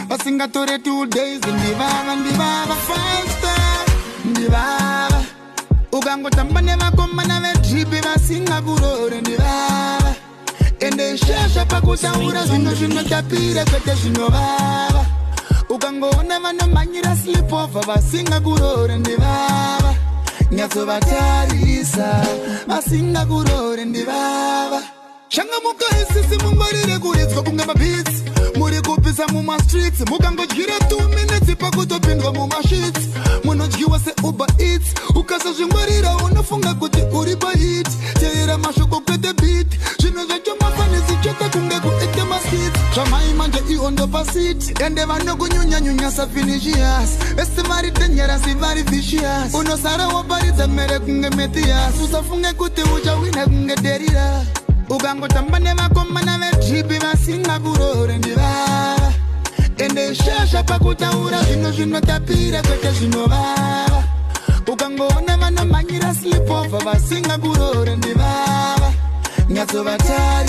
vasingatore 2 days ndivava fasta ndivava ukangotamba nevakomana vedripi vasingakurore ndivava ende shasha pakutaura zvinhu zvinotapira kwete zvinovava ukangoona vanomhanyira slipova vasingakurore ndivava nyatsovatarisa vasingakurore ndivava shangamuka isisi mungwarire kuridzwa kunge mabhitsi muri kupisa mumastreets mukangodyira 2 minutes pakutopindwa mumashits munodyiwa seuber eats ukasazvingwarira unofunga kuti uri pahit teera mashoko kwete beat zvinhu zvacho mafanisi chete kunge kuete maskits zvamaimanje iondo pasiti ende vanokunyunyanyunya safinishiyas vese vari denjerasi vari vicious unosara waparidza mere kunge methias usafunge kuti uchawina kunge derira ukangotamba nevakomana vedripi vasingakurore ndivava ende shasha pakutaura zvinhu zvinotapira kwete zvinovava ukangoona vanomhanyira slipova vasingakurore ndivava nyatsovatari